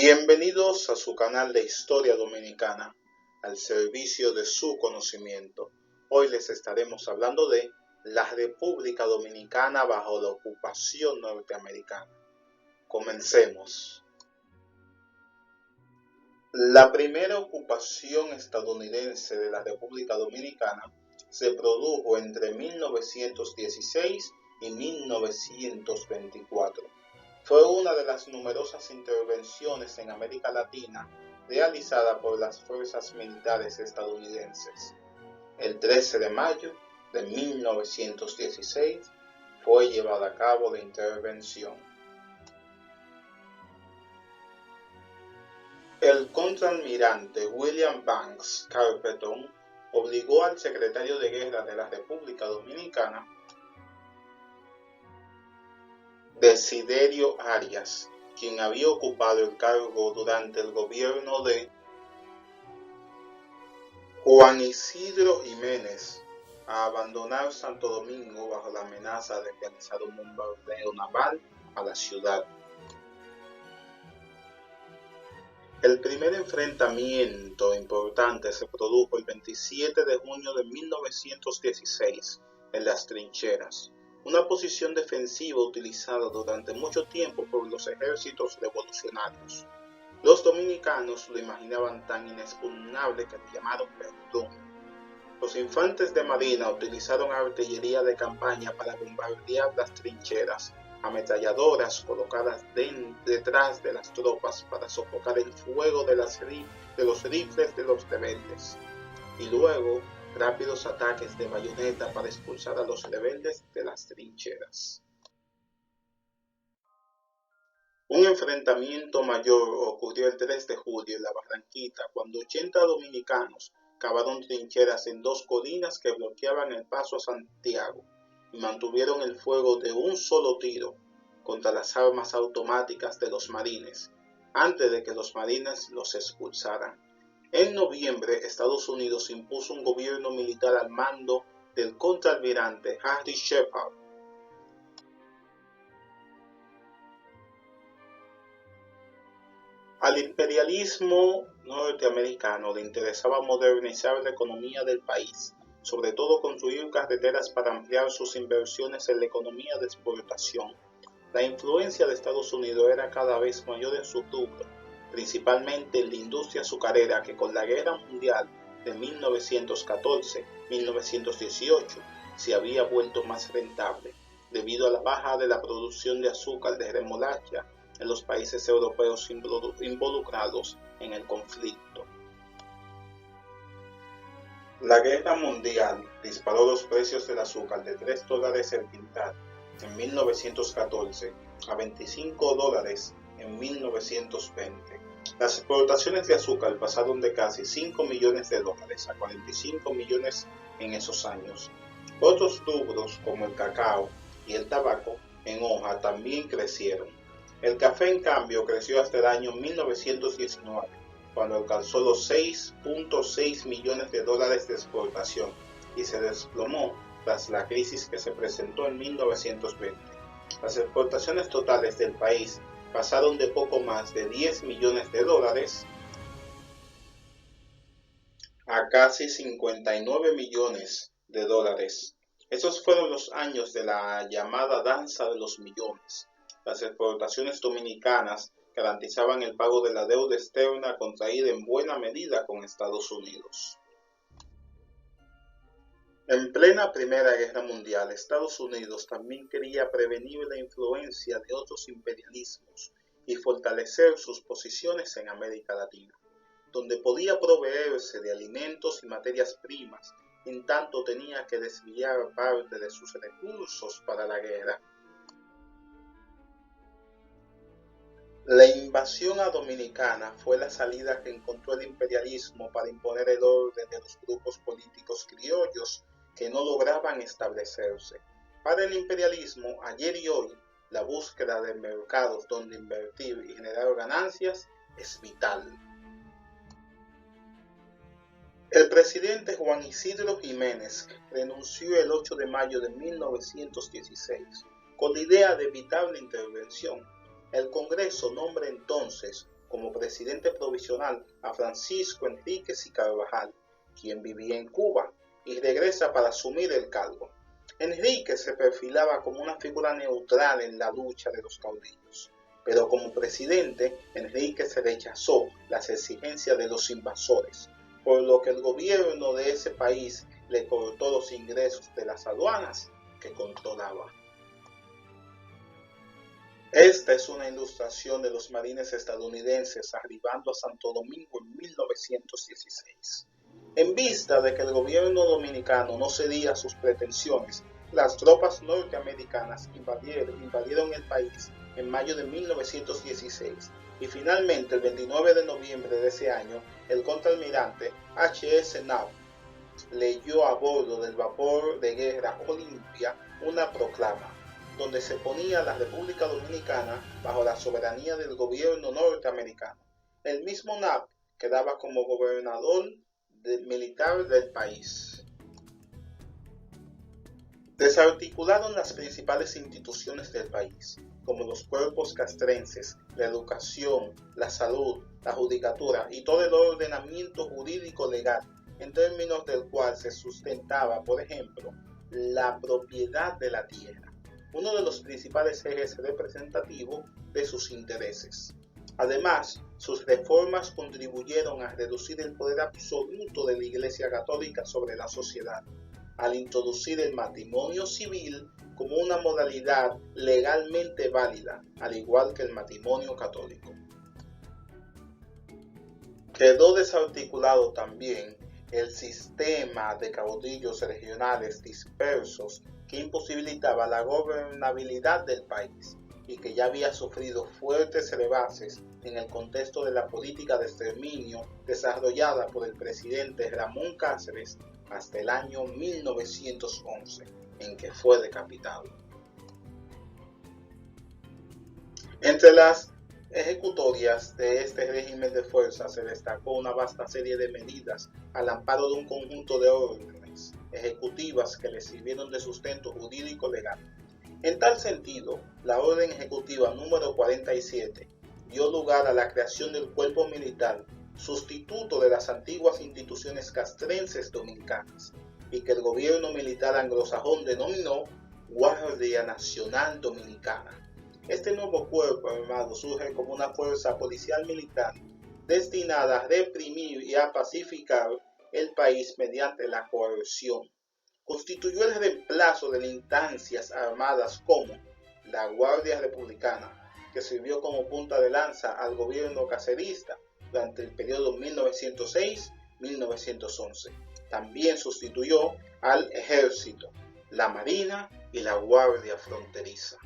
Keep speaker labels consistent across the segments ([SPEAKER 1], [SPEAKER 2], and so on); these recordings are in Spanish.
[SPEAKER 1] Bienvenidos a su canal de Historia Dominicana, al servicio de su conocimiento. Hoy les estaremos hablando de la República Dominicana bajo la ocupación norteamericana. Comencemos. La primera ocupación estadounidense de la República Dominicana se produjo entre 1916 y 1924. Fue una de las numerosas intervenciones en América Latina realizada por las fuerzas militares estadounidenses. El 13 de mayo de 1916 fue llevada a cabo la intervención. El contraalmirante William Banks Carpenter obligó al secretario de Guerra de la República Dominicana, Desiderio Arias, quien había ocupado el cargo durante el gobierno de Juan Isidro Jiménez, a abandonar Santo Domingo bajo la amenaza de realizar un bombardeo naval a la ciudad. El primer enfrentamiento importante se produjo el 27 de junio de 1916 en las Trincheras, una posición defensiva utilizada durante mucho tiempo por los ejércitos revolucionarios. Los dominicanos lo imaginaban tan inexpugnable que le llamaron perdón. Los infantes de marina utilizaron artillería de campaña para bombardear las trincheras, ametralladoras colocadas detrás de las tropas para sofocar el fuego de los rifles de los rebeldes, y luego rápidos ataques de bayoneta para expulsar a los rebeldes de las trincheras. Un enfrentamiento mayor ocurrió el 3 de julio en la Barranquita, cuando 80 dominicanos cavaron trincheras en dos colinas que bloqueaban el paso a Santiago y mantuvieron el fuego de un solo tiro contra las armas automáticas de los marines, antes de que los marines los expulsaran. En noviembre, Estados Unidos impuso un gobierno militar al mando del contraalmirante Harry Shepard. Al imperialismo norteamericano le interesaba modernizar la economía del país, sobre todo construir carreteras para ampliar sus inversiones en la economía de exportación. La influencia de Estados Unidos era cada vez mayor en su rubro, principalmente en la industria azucarera, que con la Guerra Mundial de 1914-1918 se había vuelto más rentable, debido a la baja de la producción de azúcar de remolacha en los países europeos involucrados en el conflicto. La Guerra Mundial disparó los precios del azúcar de $3 el quintal en 1914 a $25 en 1920. Las exportaciones de azúcar pasaron de casi $5 millones a $45 millones en esos años. Otros rubros como el cacao y el tabaco en hoja también crecieron. El café, en cambio, creció hasta el año 1919, cuando alcanzó los $6.6 millones de exportación y se desplomó tras la crisis que se presentó en 1920. Las exportaciones totales del país pasaron de poco más de $10 millones a casi $59 millones. Esos fueron los años de la llamada danza de los millones. Las exportaciones dominicanas garantizaban el pago de la deuda externa contraída en buena medida con Estados Unidos. En plena Primera Guerra Mundial, Estados Unidos también quería prevenir la influencia de otros imperialismos y fortalecer sus posiciones en América Latina, donde podía proveerse de alimentos y materias primas, en tanto tenía que desviar parte de sus recursos para la guerra. La invasión a Dominicana fue la salida que encontró el imperialismo para imponer el orden de los grupos políticos criollos que no lograban establecerse. Para el imperialismo, ayer y hoy, la búsqueda de mercados donde invertir y generar ganancias es vital. El presidente Juan Isidro Jiménez renunció el 8 de mayo de 1916 con la idea de evitar la intervención. El Congreso nombra entonces como presidente provisional a Francisco Enríquez y Carvajal, quien vivía en Cuba, y regresa para asumir el cargo. Enríquez se perfilaba como una figura neutral en la lucha de los caudillos, pero como presidente, Enríquez rechazó las exigencias de los invasores, por lo que el gobierno de ese país le cortó los ingresos de las aduanas que controlaba. Esta es una ilustración de los marines estadounidenses arribando a Santo Domingo en 1916. En vista de que el gobierno dominicano no cedía a sus pretensiones, las tropas norteamericanas invadieron el país en mayo de 1916 y finalmente el 29 de noviembre de ese año el contraalmirante H.S. Knapp leyó a bordo del vapor de guerra Olimpia una proclama donde se ponía a la República Dominicana bajo la soberanía del gobierno norteamericano. El mismo Knapp quedaba como gobernador militar del país. Desarticularon las principales instituciones del país, como los cuerpos castrenses, la educación, la salud, la judicatura y todo el ordenamiento jurídico legal, en términos del cual se sustentaba, por ejemplo, la propiedad de la tierra, uno de los principales ejes representativos de sus intereses. Además, sus reformas contribuyeron a reducir el poder absoluto de la Iglesia Católica sobre la sociedad, al introducir el matrimonio civil como una modalidad legalmente válida, al igual que el matrimonio católico. Quedó desarticulado también el sistema de caudillos regionales dispersos que imposibilitaba la gobernabilidad del país y que ya había sufrido fuertes rebases en el contexto de la política de exterminio desarrollada por el presidente Ramón Cáceres hasta el año 1911, en que fue decapitado. Entre las ejecutorias de este régimen de fuerza se destacó una vasta serie de medidas al amparo de un conjunto de órdenes ejecutivas que le sirvieron de sustento jurídico legal. En tal sentido, la Orden Ejecutiva número 47 dio lugar a la creación del cuerpo militar, sustituto de las antiguas instituciones castrenses dominicanas, y que el gobierno militar anglosajón denominó Guardia Nacional Dominicana. Este nuevo cuerpo armado surge como una fuerza policial militar destinada a reprimir y a pacificar el país mediante la coerción. Constituyó el reemplazo de instancias armadas como la Guardia Republicana, que sirvió como punta de lanza al gobierno cacerista durante el periodo 1906-1911. También sustituyó al Ejército, la Marina y la Guardia Fronteriza.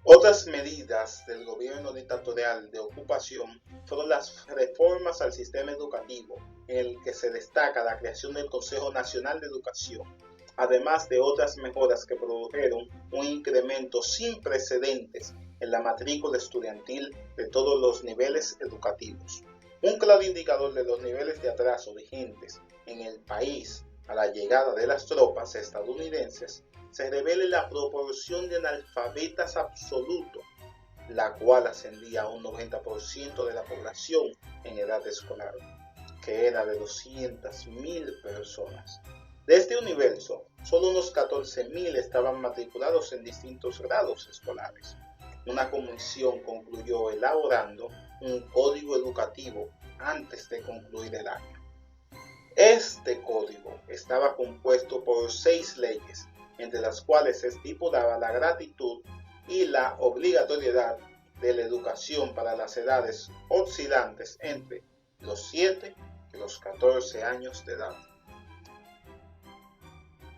[SPEAKER 1] Otras medidas del gobierno dictatorial de ocupación fueron las reformas al sistema educativo, en el que se destaca la creación del Consejo Nacional de Educación, además de otras mejoras que produjeron un incremento sin precedentes en la matrícula estudiantil de todos los niveles educativos. Un claro indicador de los niveles de atraso vigentes en el país a la llegada de las tropas estadounidenses se revela la proporción de analfabetas absoluto, la cual ascendía a un 90% de la población en edad escolar, que era de 200.000 personas. De este universo, solo unos 14.000 estaban matriculados en distintos grados escolares. Una comisión concluyó elaborando un código educativo antes de concluir el año. Este código estaba compuesto por 6 leyes, entre las cuales se estipulaba la gratuidad y la obligatoriedad de la educación para las edades oscilantes entre los 7 y los 14 años de edad.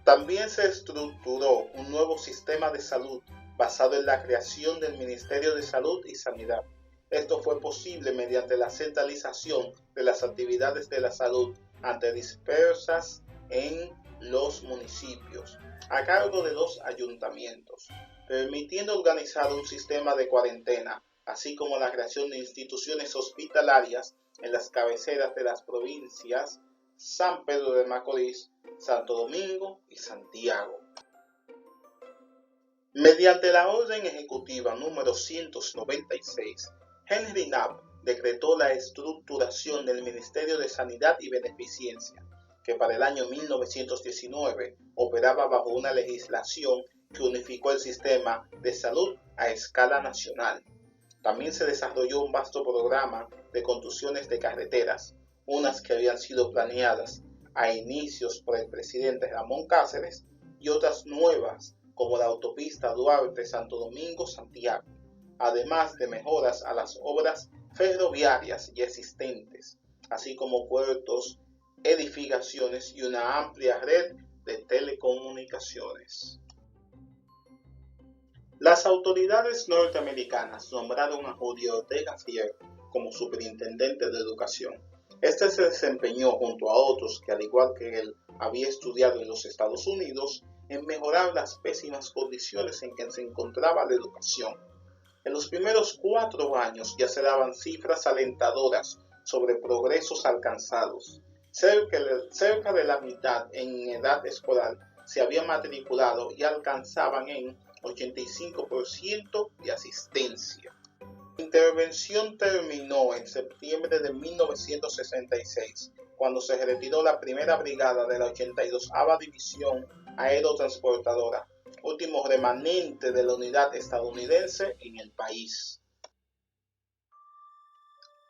[SPEAKER 1] También se estructuró un nuevo sistema de salud basado en la creación del Ministerio de Salud y Sanidad. Esto fue posible mediante la centralización de las actividades de la salud antes dispersas en los municipios, a cargo de los ayuntamientos, permitiendo organizar un sistema de cuarentena, así como la creación de instituciones hospitalarias en las cabeceras de las provincias San Pedro de Macorís, Santo Domingo y Santiago. Mediante la Orden Ejecutiva número 196, Henry Knapp decretó la estructuración del Ministerio de Sanidad y Beneficencia, que para el año 1919 operaba bajo una legislación que unificó el sistema de salud a escala nacional. También se desarrolló un vasto programa de construcciones de carreteras, unas que habían sido planeadas a inicios por el presidente Ramón Cáceres y otras nuevas como la autopista Duarte-Santo Domingo-Santiago, además de mejoras a las obras ferroviarias ya existentes, así como puertos, edificaciones y una amplia red de telecomunicaciones. Las autoridades norteamericanas nombraron a Julio Ortega Fierro como superintendente de educación. Este se desempeñó junto a otros que, al igual que él, había estudiado en los Estados Unidos, en mejorar las pésimas condiciones en que se encontraba la educación. En los primeros 4 años ya se daban cifras alentadoras sobre progresos alcanzados. Cerca de la mitad en edad escolar se había matriculado y alcanzaban en 85% de asistencia. La intervención terminó en septiembre de 1966, cuando se retiró la primera brigada de la 82ª División Aerotransportadora, último remanente de la unidad estadounidense en el país.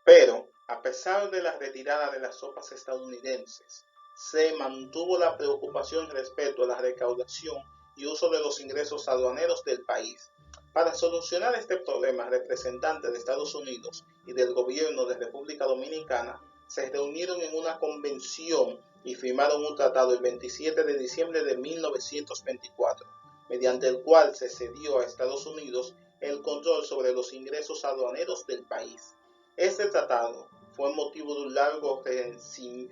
[SPEAKER 1] Pero, a pesar de la retirada de las tropas estadounidenses, se mantuvo la preocupación respecto a la recaudación y uso de los ingresos aduaneros del país. Para solucionar este problema, representantes de Estados Unidos y del gobierno de República Dominicana se reunieron en una convención y firmaron un tratado el 27 de diciembre de 1924, mediante el cual se cedió a Estados Unidos el control sobre los ingresos aduaneros del país. Este tratado fue motivo de un largo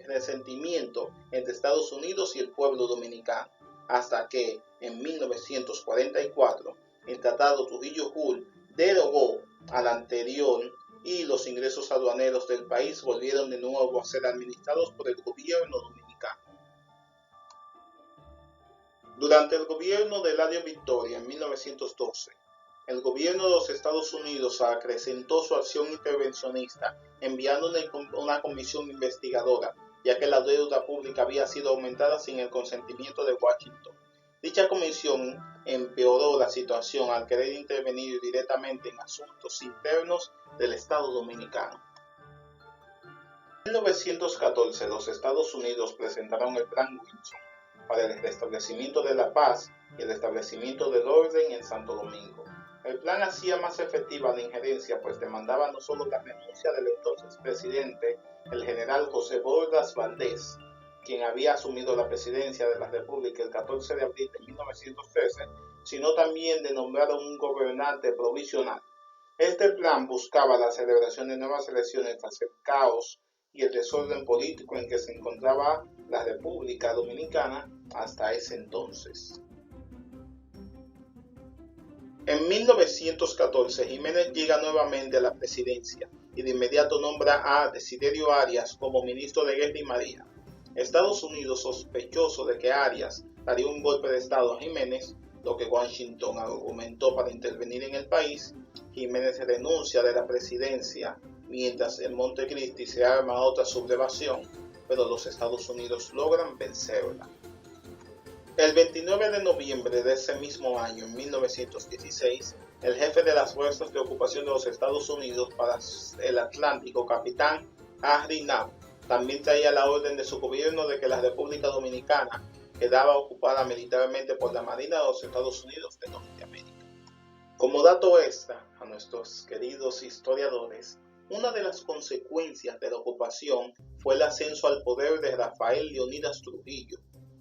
[SPEAKER 1] resentimiento entre Estados Unidos y el pueblo dominicano, hasta que, en 1944, el Tratado Trujillo-Hull derogó al anterior y los ingresos aduaneros del país volvieron de nuevo a ser administrados por el gobierno dominicano. Durante el gobierno de Eladio Victoria en 1912, el gobierno de los Estados Unidos acrecentó su acción intervencionista enviando una comisión investigadora, ya que la deuda pública había sido aumentada sin el consentimiento de Washington. Dicha comisión empeoró la situación al querer intervenir directamente en asuntos internos del Estado Dominicano. En 1914, los Estados Unidos presentaron el Plan Wilson para el restablecimiento de la paz y el establecimiento del orden en Santo Domingo. El plan hacía más efectiva la injerencia, pues demandaba no solo la renuncia del entonces presidente, el general José Bordas Valdés, quien había asumido la presidencia de la República el 14 de abril de 1913, sino también de nombrar a un gobernante provisional. Este plan buscaba la celebración de nuevas elecciones tras el caos y el desorden político en que se encontraba la República Dominicana hasta ese entonces. En 1914, Jiménez llega nuevamente a la presidencia y de inmediato nombra a Desiderio Arias como ministro de Guerra y Marina. Estados Unidos, sospechoso de que Arias daría un golpe de estado a Jiménez, lo que Washington argumentó para intervenir en el país, Jiménez renuncia de la presidencia, mientras en Montecristi se arma otra sublevación, pero los Estados Unidos logran vencerla. El 29 de noviembre de ese mismo año, en 1916, el jefe de las fuerzas de ocupación de los Estados Unidos para el Atlántico, capitán Henry Knapp, también traía la orden de su gobierno de que la República Dominicana quedaba ocupada militarmente por la Marina de los Estados Unidos de Norteamérica. Como dato extra a nuestros queridos historiadores, una de las consecuencias de la ocupación fue el ascenso al poder de Rafael Leónidas Trujillo.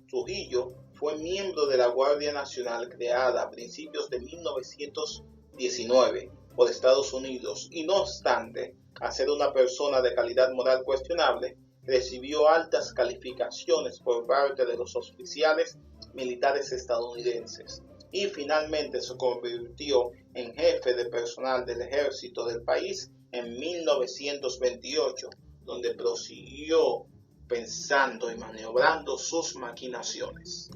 [SPEAKER 1] Trujillo fue miembro de la Guardia Nacional creada a principios de 1919 por Estados Unidos y, no obstante, a ser una persona de calidad moral cuestionable, recibió altas calificaciones por parte de los oficiales militares estadounidenses y finalmente se convirtió en jefe de personal del ejército del país en 1928, donde prosiguió pensando y maniobrando sus maquinaciones.